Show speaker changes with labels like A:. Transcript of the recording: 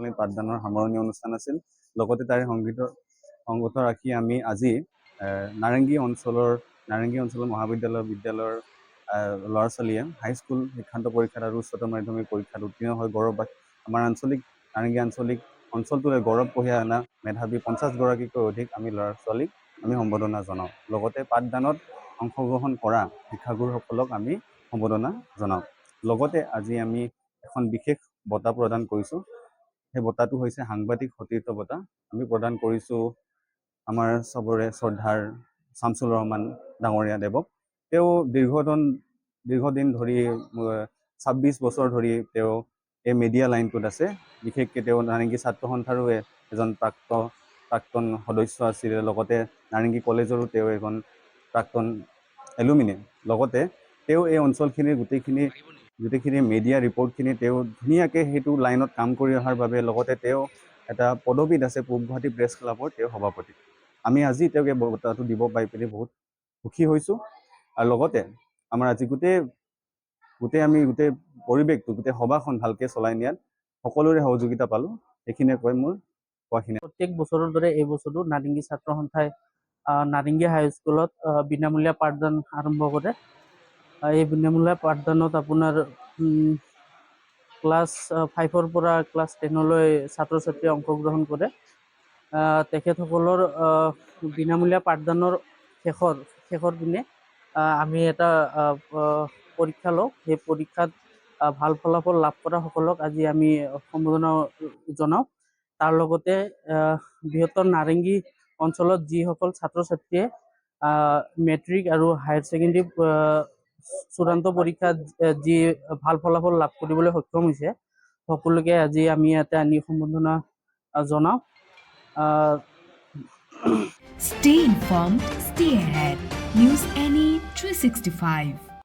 A: আনুষ্ঠানিক পাঠদানৰ সামৰণি অনুষ্ঠান আছিল। লগতে তাৰে সংগত ৰাখি আমি আজি নাৰেংগী অঞ্চলৰ বিদ্যালয়ৰ ল'ৰা ছোৱালীয়ে হাইস্কুল শিক্ষান্ত পৰীক্ষাত আৰু উচ্চতৰ মাধ্যমিক পৰীক্ষাত উত্তীৰ্ণ হৈ আমাৰ নাৰেংগী আঞ্চলিক অঞ্চলটোলৈ গৌৰৱ কঢ়িয়াই অনা মেধাৱী 50 গৰাকীকৈ অধিক আমি ল'ৰা ছোৱালীক আমি সম্বৰ্ধনা জনাওঁ। লগতে পাঠদানত অংশগ্ৰহণ কৰা শিক্ষাগুৰুসকলক আমি সম্বৰ্ধনা জনাওঁ। লগতে আজি আমি এখন বিশেষ বঁটা প্ৰদান কৰিছোঁ। সেই বঁটাটো হৈছে সাংবাদিক সতীৰ্থ বঁটা। আমি প্ৰদান কৰিছোঁ আমাৰ চবৰে শ্ৰদ্ধাৰ শামছুৰ ৰহমান ডাঙৰীয়া দেৱক। তেওঁ দীৰ্ঘদিন ধৰি 26 বছৰ ধৰি তেওঁ এই মিডিয়া লাইনটোত আছে। বিশেষকৈ তেওঁ নাৰেংগী ছাত্ৰ সন্থাৰো এজন প্ৰাক্তন সদস্য আছিলে। লগতে নাৰেংগী কলেজৰো তেওঁ এজন প্ৰাক্তন এলুমিনি। লগতে তেওঁ এই অঞ্চলখিনিৰ গোটেইখিনি মিডিয়া ৰিপৰ্টখিনি তেওঁ ধুনীয়াকৈ সেইটো লাইনত কাম কৰি অহাৰ বাবে লগতে তেওঁ এটা পদবীত আছে পূব গুৱাহাটী প্ৰেছ ক্লাবৰ তেওঁ সভাপতি। আমি আজি তেওঁক এই বঁটাটো দিব পাই পিনি বহুত সুখী হৈছোঁ। আৰু লগতে আমাৰ আজি গোটেই পৰিৱেশটো গোটেই সভাখন ভালকৈ চলাই নিয়াত সকলোৰে সহযোগিতা পালোঁ। এইখিনিয়ে কৈ মোৰ কোৱাখিনি।
B: প্ৰত্যেক বছৰৰ দৰে এই বছৰো নাৰেংগী ছাত্ৰ সন্থাই নাৰেংগী হাইস্কুলত বিনামূলীয়া পাঠদান আৰম্ভ কৰে। এই বিনামূলীয়া পাঠদানত আপোনাৰ ক্লাছ 5ৰ পৰা ক্লাছ 10লৈ ছাত্ৰ ছাত্ৰীয়ে অংশগ্ৰহণ কৰে। তেখেতসকলৰ বিনামূলীয়া পাঠদানৰ শেষৰ দিনে আমি এটা পৰীক্ষা লওঁ। সেই পৰীক্ষাত ভাল ফলাফল লাভ কৰা সকলক আজি আমি সম্বৰ্ধনা জনাওঁ। তাৰ লগতে বৃহত্তৰ নাৰেংগী অঞ্চলত যিসকল ছাত্ৰ ছাত্ৰীয়ে মেট্ৰিক আৰু হায়াৰ ছেকেণ্ডেৰী চূড়ান্ত পৰীক্ষাত যি ভাল ফলাফল লাভ কৰিবলৈ সক্ষম হৈছে, সকলোকে আজি আমি ইয়াতে আনি সম্বৰ্ধনা জনাওঁ।
C: Stay informed, stay ahead. News NE 365.